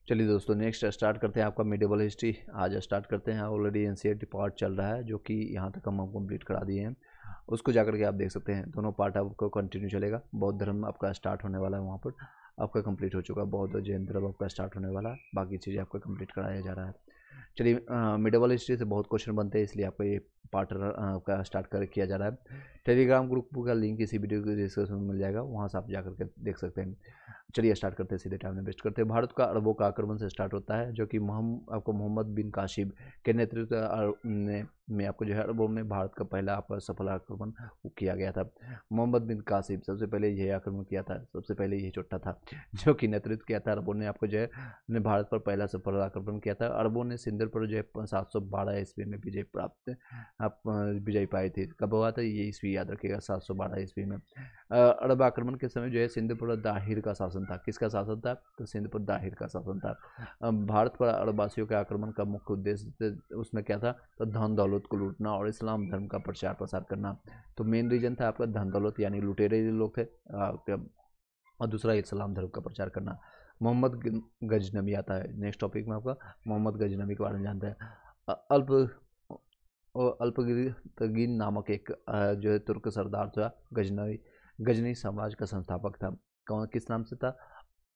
चलिए दोस्तों, next start करते हैं आपका मिडिवल हिस्ट्री। आज स्टार्ट करते हैं। ऑलरेडी एनसीईआरटी पार्ट चल रहा है जो कि यहाँ तक हम कंप्लीट करा दिए हैं। उसको जाकर के आप देख सकते हैं, दोनों पार्ट आपको कंटिन्यू चलेगा। बौद्ध धर्म आपका स्टार्ट होने वाला है, वहाँ पर आपका कंप्लीट हो चुका है। बौद्ध जैन धर्म आपका स्टार्ट होने वाला है, बाकी चीज़ें आपका कंप्लीट कराया जा रहा है। चलिए, मिडिवल हिस्ट्री से बहुत क्वेश्चन बनते हैं, इसलिए आपको ये पार्ट का स्टार्ट कर किया जा रहा है। टेलीग्राम ग्रुप का लिंक इसी वीडियो के डिस्क्रिप्शन में मिल जाएगा, वहाँ से आप जाकर के देख सकते हैं। चलिए स्टार्ट करते हैं, सीधे टाइम वेस्ट करते हैं। भारत का अरबों का आक्रमण से स्टार्ट होता है, जो कि आपको मोहम्मद बिन कासिम के नेतृत्व में आपको जो है अरबों में भारत का पहला आपका सफल आक्रमण किया गया था। मोहम्मद बिन कासिम सबसे पहले यह आक्रमण किया था, सबसे पहले यही चोटा था जो कि नेतृत्व किया था। अरबों ने आपको जो है ने भारत पर पहला सफल आक्रमण किया था। अरबों ने सिंध पर जो है 712 ईस्वी में विजय प्राप्त आप विजय पाई थी। कब हुआ था ये ईस्वी याद रखिएगा, 712 ईस्वी में। अरब आक्रमण के समय जो है सिंध पर दाहिर का शासन था। किसका शासन था? तो सिंध पर दाहिर का शासन था। भारत पर अरबवासियों के आक्रमण का मुख्य उद्देश्य उसमें क्या था? तो धन दौलत को लूटना और इस्लाम धर्म का प्रचार प्रसार करना। तो मेन रीजन था आपका धन दौलत, यानी लुटेरे लोग थे, और दूसरा इस्लाम धर्म का प्रचार करना। मोहम्मद गजनवी आता है नेक्स्ट टॉपिक में आपका। मोहम्मद गजनवी के बारे में जानते हैं। अल्पगिन नामक एक जो है तुर्क सरदार था। गजनवी गजनी साम्राज्य का संस्थापक था। कौन किस नाम से था?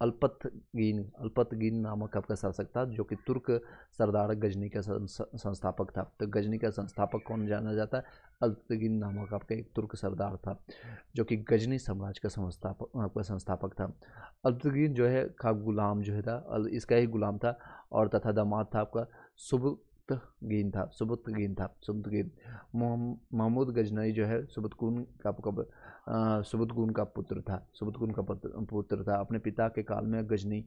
अल्पतगीन नामक आपका शासक था, जो कि तुर्क सरदार गजनी का संस्थापक था। तो गजनी का संस्थापक कौन जाना जाता है? अल्पतगीन नामक आपका एक तुर्क सरदार था, जो कि गजनी साम्राज्य का संस्थापक था। अल्पतगीन जो है का गुलाम जो है था, इसका ही गुलाम था, और तथा दामाद था आपका सुबुतगीन। महमूद गजनवी जो है सुबुतगुन का पुत्र था। अपने पिता के काल में गजनी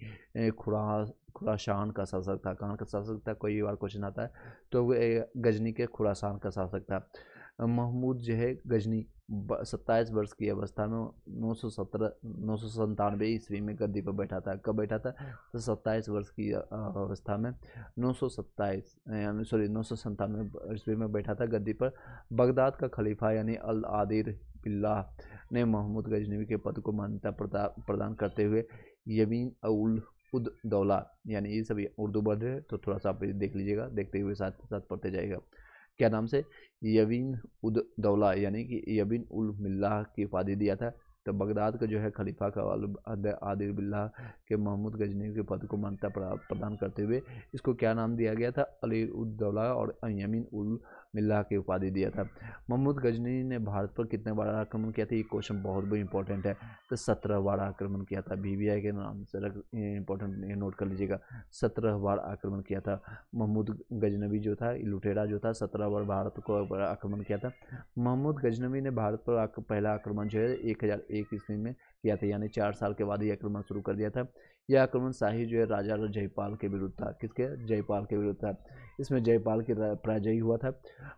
खुरासान का शासक था। कहाँ का शासक था? कोई बार क्वेश्चन आता है तो वो गजनी के खुरासान का शासक था। महमूद जो है गजनी 27 वर्ष की अवस्था में 997 ईस्वी में गद्दी पर बैठा था। कब बैठा था? तो 27 वर्ष की अवस्था में 997 ईस्वी में बैठा था गद्दी पर। बगदाद का खलीफा यानी अल आदिर बिल्लाह ने महमूद गजनवी के पद को मान्यता प्रदान करते हुए यमीन उल उद दौला, यानी ये सभी उर्दू बढ़ रहे हैं तो थोड़ा सा आप देख लीजिएगा, देखते हुए साथ साथ पढ़ते जाएगा। क्या नाम से? यवीन उद दौला, यानी कि यवीन उल मिल्लाह की उपाधि दिया था। तो बगदाद का जो है खलीफा का आदिल बिल्लाह के महमूद गजनी के पद को मान्यता प्रदान करते हुए इसको क्या नाम दिया गया था? अली उद दौला और यमीन उल मिल्लाह की उपाधि दिया था। महमूद गजनी ने भारत पर कितने बार आक्रमण किया था? ये क्वेश्चन बहुत इंपॉर्टेंट है। तो 17 बार आक्रमण किया था। बीबीआई के नाम से इंपॉर्टेंट नोट कर लीजिएगा, 17 बार आक्रमण किया था। महमूद गजनवी जो था, लुटेरा जो था, 17 बार भारत को आक्रमण किया था। महमूद गजनवी ने भारत पर पहला आक्रमण जो है 1001 ईस्वी में किया था, यानी 4 साल के बाद ये आक्रमण शुरू कर दिया था। यह आक्रमण शाही जो है राजा जयपाल के विरुद्ध था। किसके? जयपाल के विरुद्ध था। इसमें जयपाल की पराजय हुआ था।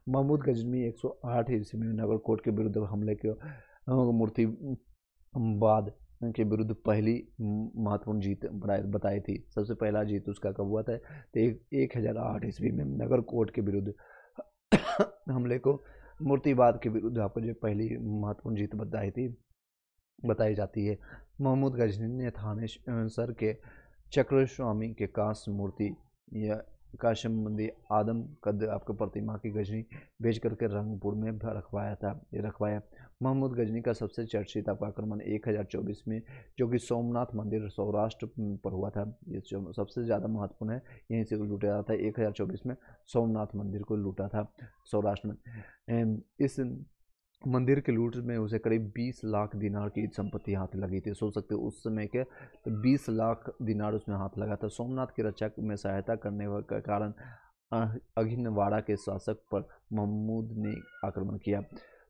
महमूद गजनवी 108 ईस्वी में नगरकोट के विरुद्ध हमले के मूर्तिवाद के विरुद्ध पहली महत्वपूर्ण जीत बताई थी। सबसे पहला जीत उसका कब हुआ था? तो 1008 ईस्वी में नगरकोट के विरुद्ध हमले को मूर्तिवाद के विरुद्ध आपको जो पहली महत्वपूर्ण जीत बताई जाती है। महमूद गजनी ने थानेसर के चक्रस्वामी के कांस्य मूर्ति या काशमंदी आदम कद आपको प्रतिमा की गजनी भेज करके रंगपुर में रखवाया। महमूद गजनी का सबसे चर्चित आपका आक्रमण 1024 में, जो कि सोमनाथ मंदिर सौराष्ट्र पर हुआ था। ये सबसे ज़्यादा महत्वपूर्ण है, यहीं से लूटा जाता था। 1024 में सोमनाथ मंदिर को लूटा था सौराष्ट्र में। इस मंदिर के लूट में उसे करीब 20 लाख दिनार की संपत्ति हाथ लगी थी। सोच सकते हो उस समय के, तो 20 लाख दिनार उसमें हाथ लगा था। सोमनाथ की रक्षा में सहायता करने के कारण अघिनवाड़ा के शासक पर महमूद ने आक्रमण किया।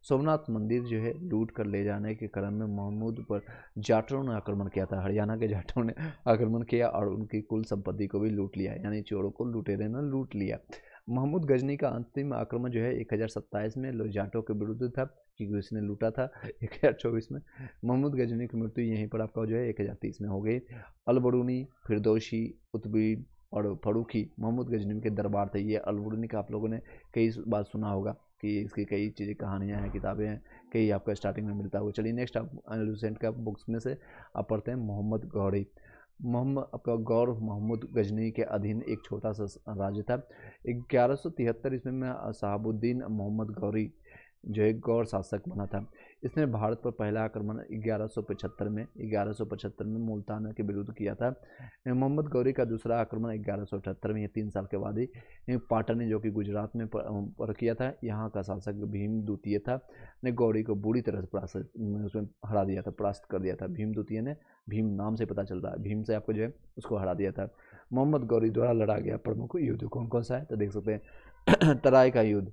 सोमनाथ मंदिर जो है लूट कर ले जाने के क्रम में महमूद पर जाटों ने आक्रमण किया था। हरियाणा के जाटों ने आक्रमण किया और उनकी कुल संपत्ति को भी लूट लिया, यानी चोरों को लुटेरे ने लूट लिया। महमूद गजनी का अंतिम आक्रमण जो है 1027 में जाटों के विरुद्ध था, क्योंकि उसने लूटा था 1024 में। महमूद गजनी की मृत्यु यहीं पर आपका जो है 1030 में हो गई। अलबरूनी, फिरदौसी, उतबीन और फरूखी महमूद गजनी के दरबार थे। ये अलबरूनी का आप लोगों ने कई बात सुना होगा कि इसकी कई चीज़ें, कहानियाँ हैं, किताबें हैं, कई आपका स्टार्टिंग में मिलता होगा। चलिए नेक्स्ट आप लूसेंट का बुक्स में से आप पढ़ते हैं मोहम्मद गौरी। मोहम्मद आपका गौर महमूद गजनी के अधीन एक छोटा सा राज्य था। 1173 ईस्वी में शहाबुद्दीन मोहम्मद गौरी जो एक गौर शासक बना था। इसने भारत पर पहला आक्रमण 1175 में मुल्तान के विरुद्ध किया था। मोहम्मद गौरी का दूसरा आक्रमण 1178 में, ये 3 साल के बाद ही पाटन जो कि गुजरात में पर किया था। यहाँ का शासक भीम द्वितीय था, ने गौरी को बुरी तरह से उसमें हरा दिया था, परास्त कर दिया था। भीम द्वितीय ने, भीम नाम से पता चल रहा है, भीम से आपको जो है उसको हरा दिया था। मोहम्मद गौरी द्वारा लड़ा गया प्रमुख युद्ध कौन कौन सा है, तो देख सकते हैं तराई का युद्ध,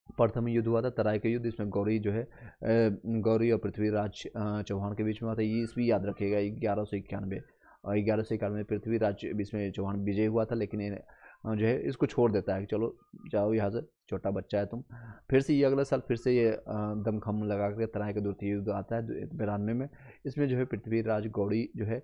प्रथम युद्ध हुआ था तराई का युद्ध। इसमें गौरी जो है गौरी और पृथ्वीराज चौहान के बीच में हुआ था। ये इसवी याद रखिएगा 1191 और 1191 पृथ्वीराज इसमें चौहान विजय हुआ था, लेकिन ये जो है इसको छोड़ देता है कि चलो जाओ यहाँ से, छोटा बच्चा है तुम। फिर से ये अगले साल फिर से ये दमखम लगा कर तराई का द्वितीय युद्ध आता है 92 में। इसमें जो है पृथ्वीराज गौड़ी जो है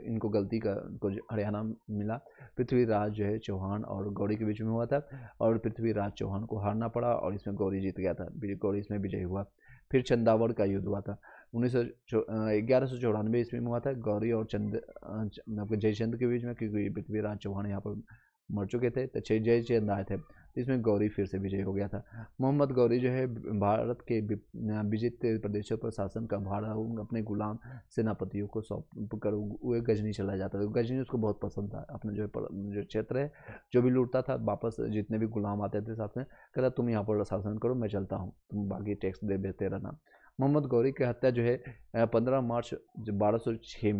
इनको गलती का को हरियाणा मिला। पृथ्वीराज जो है चौहान और गौड़ी के बीच में हुआ था और पृथ्वीराज चौहान को हारना पड़ा और इसमें गौरी जीत गया था, गौरी इसमें विजय हुआ। फिर चंदावड़ का युद्ध हुआ था 1194 ईस्वी में हुआ था, गौरी और जयचंद के बीच में, क्योंकि पृथ्वीराज चौहान यहाँ पर मर चुके थे तो जयचंद आए थे, इसमें गौरी फिर से विजय हो गया था। मोहम्मद गौरी जो है भारत के विजित प्रदेशों पर शासन का भार अपने गुलाम सेनापतियों को सौंप कर वो गजनी चला जाता था। गजनी उसको बहुत पसंद था, अपने जो क्षेत्र है जो भी लूटता था, वापस जितने भी गुलाम आते थे साथ में कहता तुम यहाँ पर शासन करो, मैं चलता हूँ, तुम बाकी टैक्स देते रहना। मोहम्मद गौरी की हत्या जो है 15 मार्च 1206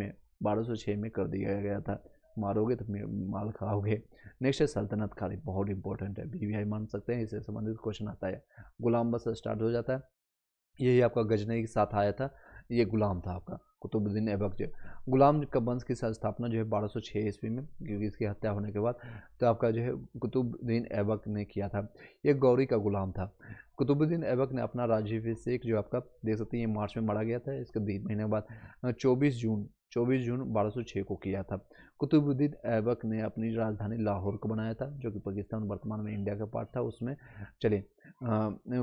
में कर दिया गया था। मारोगे तो माल खाओगे। नेक्स्ट है सल्तनत काल, बहुत इंपॉर्टेंट है, बीवीआई मान सकते हैं, इससे संबंधित क्वेश्चन आता है। गुलाम बस स्टार्ट हो जाता है, यही आपका गजनई के साथ आया था, ये गुलाम था आपका कुतुबुद्दीन ऐबक। जो गुलाम का वंश की स्थापना जो है 1206 ईस्वी में, क्योंकि इसकी हत्या होने के बाद तो आपका जो है कुतुबुद्दीन ऐबक ने किया था। ये गौरी का गुलाम था। कुतुबुद्दीन ऐबक ने अपना राज्याभिषेक जो आपका देख सकते हैं ये मार्च में मारा गया था, इसके 3 महीने बाद 24 जून 1206 को किया था। कुतुबुद्दीन ऐबक ने अपनी राजधानी लाहौर को बनाया था, जो कि पाकिस्तान वर्तमान में इंडिया का पार्ट था उसमें। चलिए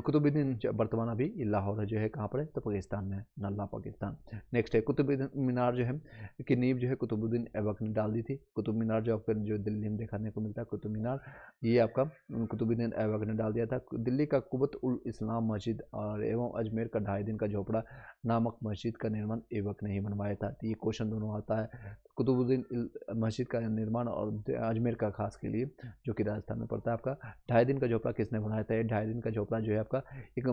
कुतुबुद्दीन वर्तमान अभी लाहौर जो है कहाँ पर है, तो पाकिस्तान में है, नल्ला पाकिस्तान। नेक्स्ट है कुतुब मीनार जो है कि नींव जो है कुतुबुद्दीन ऐबक ने डाल दी थी। कुतुब मीनार जो आपको जो दिल्ली में देखने को मिलता है कुतुब मीनार, ये आपका कुतुबुद्दीन ऐबक ने डाल दिया था। दिल्ली का कुबत उल इस्लाम मस्जिद और एवं अजमेर का 2.5 दिन का झोपड़ा नामक मस्जिद का निर्माण ऐबक ने ही बनवाया था। तो ये क्वेश्चन दोनों आता है, कुतुबुद्दीन मस्जिद का निर्माण और अजमेर का खास के लिए जो कि राजस्थान में पड़ता है आपका 2.5 दिन का झोपड़ा किसने बनाया था। 2.5 दिन का झोपड़ा जो है आपका एक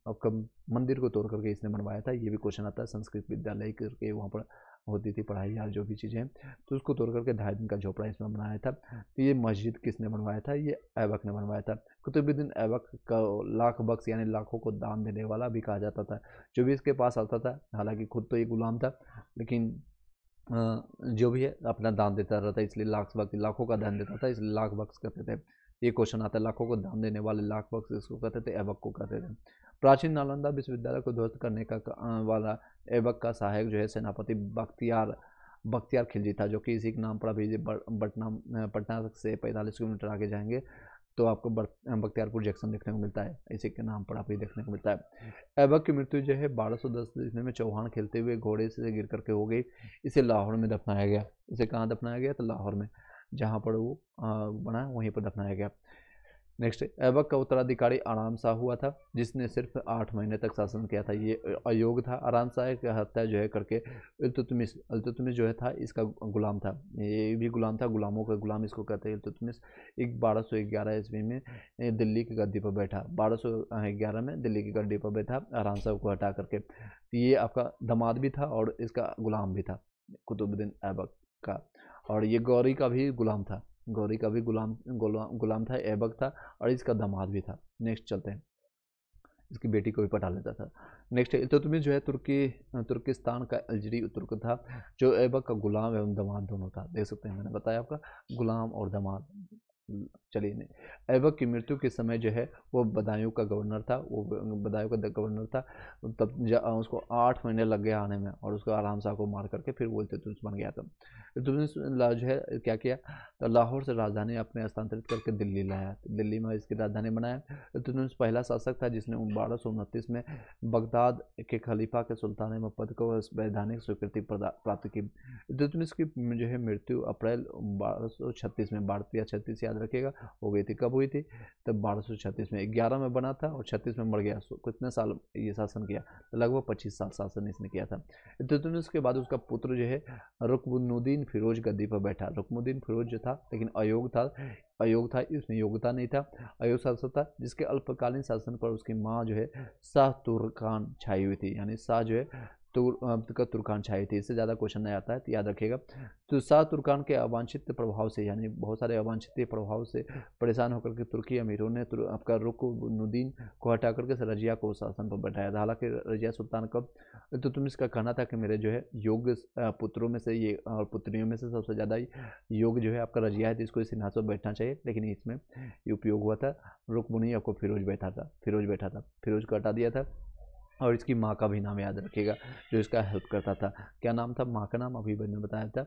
आपका मंदिर को तोड़ करके इसने बनवाया था। ये भी क्वेश्चन आता है, संस्कृत विद्यालय करके वहाँ पर होती थी पढ़ाई या जो भी चीज़ें हैं, तो उसको तोड़ करके 2.5 दिन का झोपड़ा इसमें बनाया था। तो ये मस्जिद किसने बनवाया था, ये ऐबक ने बनवाया था। कुतुबुद्दीन ऐबक का लाख बख्श यानी लाखों को दान देने वाला भी कहा जाता था। जो भी इसके पास आता था, हालांकि खुद तो ये गुलाम था, लेकिन जो भी है अपना दान देता रहता, इसलिए लाखों का दान देता था, इसलिए लाख बख्श कहते थे। ये क्वेश्चन आता है, लाखों को दान देने वाले लाख बख्श इसको कहते थे, ऐबक को कहते थे। प्राचीन नालंदा विश्वविद्यालय को ध्वस्त करने का वाला ऐबक का सहायक जो है सेनापति बख्तियार खिलजी था, जो कि इसी के नाम पर अभी पटना से 45 किलोमीटर आगे जाएंगे तो आपको बख्तियारपुर जंक्शन देखने को मिलता है, इसी के नाम पर अभी देखने को मिलता है। ऐबक की मृत्यु जो है 1210 ईस्वी में चौहान खेलते हुए घोड़े से गिर करके हो गई। इसे लाहौर में दफनाया गया। इसे कहाँ दफनाया गया, तो लाहौर में, जहाँ पर वो बना वहीं पर दफनाया गया। नेक्स्ट, ऐबक का उत्तराधिकारी आराम शाह हुआ था, जिसने सिर्फ 8 महीने तक शासन किया था। ये अयोग्य था। आराम शाह की हत्या जो है करके इल्तुतमिश जो है था इसका गुलाम था, ये भी गुलाम था, गुलामों का गुलाम इसको कहते हैं। इल्तुतमिश 1211 ईस्वी में दिल्ली की गद्दी पर बैठा, 1211 में दिल्ली की गद्दी पर बैठा आराम शाह को हटा करके। ये आपका दामाद भी था और इसका गुलाम भी था कुतुबुद्दीन ऐबक का, और ये गौरी का भी गुलाम था, गौरी का भी गुलाम था, ऐबक था, और इसका दामाद भी था। नेक्स्ट चलते हैं, इसकी बेटी को भी पटा लेता था। नेक्स्ट इल्तुतमिश जो है तुर्किस्तान का अल्जीरी तुर्क था, जो ऐबक का गुलाम एवं दामाद दोनों था। देख सकते हैं, मैंने बताया आपका गुलाम और दामाद। चलिए नहीं, ऐबक की मृत्यु के समय जो है वो बदायूं का गवर्नर था, वो बदायूं का गवर्नर था, तब उसको 8 महीने लग गया आने में, और उसको आराम शाह को मार करके फिर वो इल्तुतमिश बन गया था। इल्तुतमिश जो है क्या किया, तो लाहौर से राजधानी अपने स्थानांतरित करके दिल्ली लाया, दिल्ली में इसकी राजधानी बनाया। इल्तुतमिश पहला शासक था जिसने 1229 में बगदाद के खलीफा के सुल्तान पद को वैधानिक स्वीकृति प्राप्त की। इल्तुतमिश की जो है मृत्यु अप्रैल 1236 में, 1236 याद रखिएगा, हो गई थी। कब हुई थी? तब 1236 में, 11 में बना था और 36 में मर गया। कितने साल ये शासन किया? तो लगभग 25 साल शासन इसने किया था। इल्तुतमिश के बाद उसका पुत्र जो है रुकनुद्दीन फिरोज गद्दी पर बैठा। रुकनुद्दीन फिरोज जो था लेकिन अयोग्य था, इसमें योग्यता नहीं था, अयोग्य शासक था, जिसके अल्पकालीन शासन पर उसकी माँ जो है शाह तुर्कान छाई हुई थी, यानी शाह जो है तुर्कान छाई थी। इससे ज़्यादा क्वेश्चन नहीं आता है, तो याद रखिएगा। तो शाह तुर्कान के अवांछित प्रभाव से, यानी बहुत सारे अवांछित प्रभाव से परेशान होकर के तुर्की अमीरों ने आपका रुकनुद्दीन को हटा करके रजिया को शासन पर बैठाया था। हालांकि रजिया सुल्तान कब, तो तुम इसका कहना था कि मेरे जो है योग्य पुत्रों में से ये और पुत्रियों में से सबसे ज़्यादा योग्य जो है आपका रजिया है, तो इसको इस सिंहासन पर बैठना चाहिए, लेकिन इसमें ये उपयोग हुआ था। रुकमुनी आपको फिरोज बैठा था, फिरोज को हटा दिया था। और इसकी माँ का भी नाम याद रखिएगा जो इसका हेल्प करता था। क्या नाम था माँ का? नाम अभी मैंने बताया था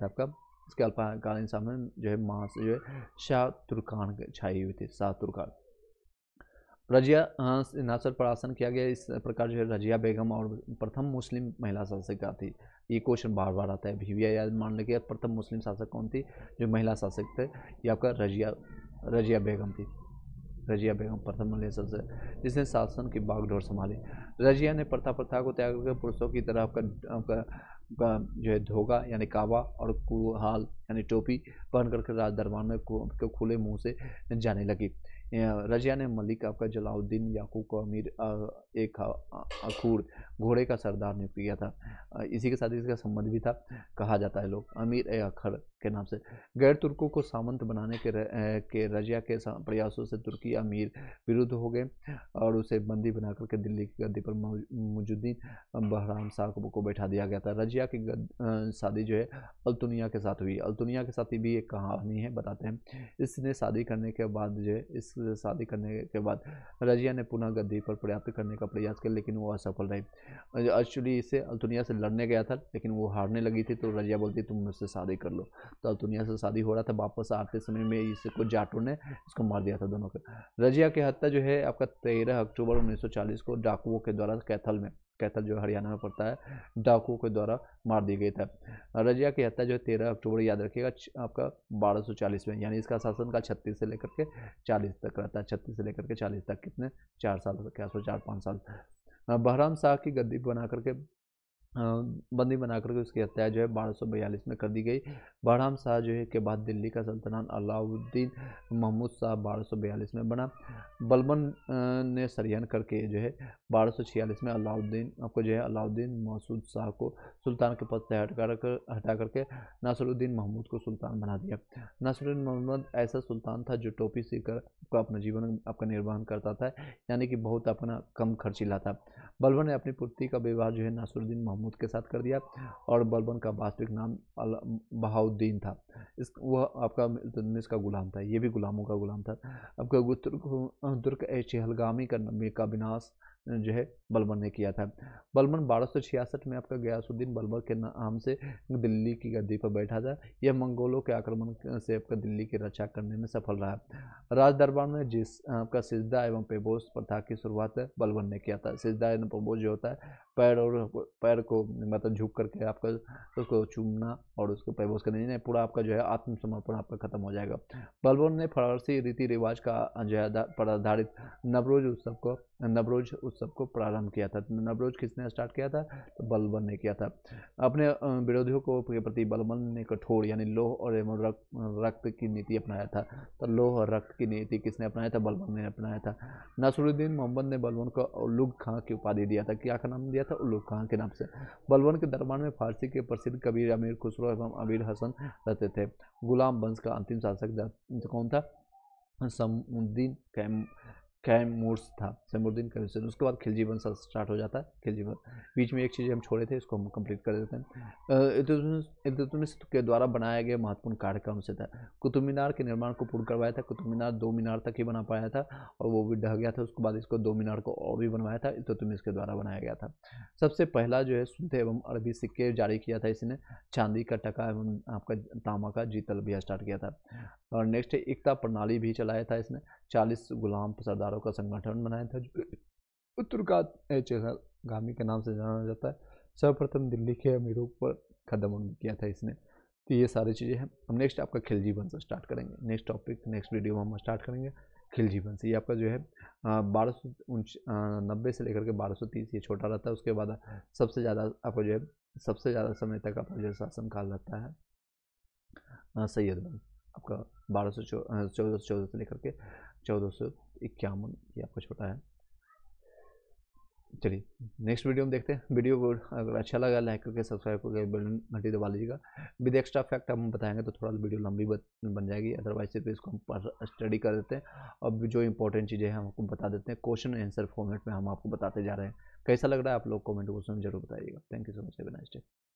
आपका। इसके अल्पकालीन समय जो है माँ से जो है शाह तुर्कान छाई हुई थी, शाह तुर्कान। रजिया सिंहासन पर आसन किया गया। इस प्रकार जो है रजिया बेगम और प्रथम मुस्लिम महिला शासिका थी। ये क्वेश्चन बार बार आता है, भी याद मान लेके। प्रथम मुस्लिम शासक कौन थी जो महिला शासक थे? ये आपका रजिया बेगम थी। रजिया बेगम प्रथम महिला शासक जिसने शासन की बागडोर संभाली। रजिया ने प्रथा को त्याग करके पुरुषों की तरह आपका जो है धोगा यानी काबा और कुहाल यानी टोपी पहन करके राज दरबार में खुले मुंह से जाने लगी। रजिया ने मलिक आपका जलाउद्दीन याकूब को अमीर एक अखूर घोड़े का सरदार नियुक्त किया था। इसी के साथ इसका संबंध भी था, कहा जाता है लोग अमीर ए अखर के नाम से। गैर तुर्कों को सामंत बनाने के रजिया के प्रयासों से तुर्की अमीर विरुद्ध हो गए और उसे बंदी बना करके दिल्ली की गद्दी पर मुजुद्दीन बहराम शाह को बैठा दिया गया था। रजिया की शादी जो है अल्तुनिया के साथ हुई। अल्तुनिया के साथ भी एक कहानी है, बताते हैं। इसने शादी करने के बाद जो है शादी करने के बाद रजिया ने पुनः गद्दी पर प्राप्त करने का प्रयास किया, लेकिन वो असफल रही। एक्चुअली इसे अल्तुनिया से लड़ने गया था, लेकिन वो हारने लगी थी, तो रजिया बोलती तुम मुझसे शादी कर लो। तो अल्तुनिया से शादी हो रहा था, वापस आते समय में इसको जाटों ने इसको मार दिया था दोनों को। रजिया की हत्या जो है आपका 13 अक्टूबर 1940 को डाकुओं के द्वारा कैथल जो हरियाणा में पड़ता है, डाकुओं के द्वारा मार दी गई था। रजिया की हत्या जो है 13 अक्टूबर याद रखिएगा आपका 1240 में, यानी इसका शासन का 36 से लेकर के 40 तक रहता है। 36 से लेकर के 40 तक कितने? 4 साल, क्या 4-5 साल। बहराम शाह की गद्दी बना करके बंदी बना करके उसकी हत्या जो है 1242 में कर दी गई। बहराम शाह जो है के बाद दिल्ली का सल्तनत अलाउद्दीन महमूद शाह 1242 में बना। बलबन ने षड्यंत्र करके जो है 1246 में अलाउद्दीन मसूद शाह को सुल्तान के पद से हटा करके नासिरुद्दीन महमूद को सुल्तान बना दिया। नासिरुद्दीन महमूद ऐसा सुल्तान था जो टोपी सीकर अपना जीवन आपका निर्वहन करता था, यानी कि बहुत अपना कम खर्चीला था। बलबन ने अपनी पुत्री का विवाह जो है नासिरुद्दीन महमूद के साथ कर दिया और बलबन का वास्तविक नाम बहाउद्दीन था। वह आपका इल्तुतमिश का गुलाम था, ये भी गुलामों का गुलाम था। आपका तुर्क चहलगामी का विनाश जो है बलबन ने किया था। बलबन 1266 में आपका गयासुद्दीन बलबन के नाम से दिल्ली की गद्दी पर बैठा था। यह मंगोलों के आक्रमण से आपका दिल्ली की रक्षा करने में सफल रहा। राज दरबार में जिस आपका सिजदा एवं पेबोस प्रथा की शुरुआत बलबन ने किया था। सिजदा एवं पेबोस जो होता है पैर को मतलब झुक करके आपका उसको चूमना और उसको पेबोस करना, नहीं पूरा आपका जो है आत्मसमर्पण आपका खत्म हो जाएगा। बलबन ने फारसी रीति रिवाज का जो है पर आधारित नवरोज उत्सव को प्रारंभ किया था। नवरोज किसने स्टार्ट किया था? तो बलबन ने किया था। अपने विरोधियों के प्रति बलबन ने कठोर यानी लोह और रक्त की नीति अपनाया था। तो लोह और रक्त की नीति किसने अपनाया था? बलबन ने अपनाया था। नासिरुद्दीन मोहम्मद ने बलबन को उलुग खां की उपाधि दिया था। क्या का नाम दिया था? उलुग खां के नाम से। बलबन के दरबार में फारसी के प्रसिद्ध कबीर अमीर खुसरो एवं अमीर हसन रहते थे। गुलाम वंश का अंतिम शासक कौन था? कैमूर्स था, सैमुद्दीन कैमूर्स। उसके बाद खिलजी वंश स्टार्ट हो जाता है। खिलजी वंश, बीच में एक चीज़ हम छोड़े थे, इसको हम कंप्लीट कर देते हैं। इल्तुतमिश के द्वारा बनाया गया महत्वपूर्ण कार्य कौन से था? कुतुब मीनार के निर्माण को पूर्ण करवाया था। कुतुब मीनार 2 मीनार तक ही बना पाया था और वो भी ढह गया था। उसके बाद इसको 2 मीनार को और भी बनवाया था, इल्तुतमिश के द्वारा बनाया गया था। सबसे पहला जो है शुद्ध एवं अरबी सिक्के जारी किया था इसने। चांदी का टका एवं आपका तांबा का जीतल भी स्टार्ट किया था। और नेक्स्ट है एकता प्रणाली भी चलाया था इसने। 40 गुलाम सरदारों का संगठन बनाया था जो उत्तरगामी के नाम से जाना जाता है। सर्वप्रथम दिल्ली के अमीरों पर कदम किया था इसने। तो ये सारी चीज़ें हैं। हम नेक्स्ट आपका खिलजी वंश स्टार्ट करेंगे। नेक्स्ट टॉपिक, नेक्स्ट वीडियो में हम स्टार्ट करेंगे खिलजी वंश। ये आपका जो है 1290 से लेकर के 1230 ये छोटा रहता है। उसके बाद सबसे ज़्यादा आपको जो है सबसे ज़्यादा समय तक आपका जो शासन काल रहता है सैयद वंश आपका 1414 से लेकर के 1451, ये आपका छोटा है। चलिए नेक्स्ट वीडियो में देखते हैं। वीडियो को अगर अच्छा लगा लाइक करके सब्सक्राइब करके बेल घंटी दबा लीजिएगा। विद एक्स्ट्रा फैक्ट हम बताएंगे तो थोड़ा वीडियो लंबी बन जाएगी, अदरवाइज सिर्फ इसको हम स्टडी कर देते हैं और जो इंपॉर्टेंट चीज़ें हैं हम आपको बता देते हैं। क्वेश्चन आंसर फॉर्मेट में हम आपको बताते जा रहे हैं। कैसा लग रहा है आप लोग कमेंट बॉक्स में जरूर बताइएगा। Thank you so much, have a nice day.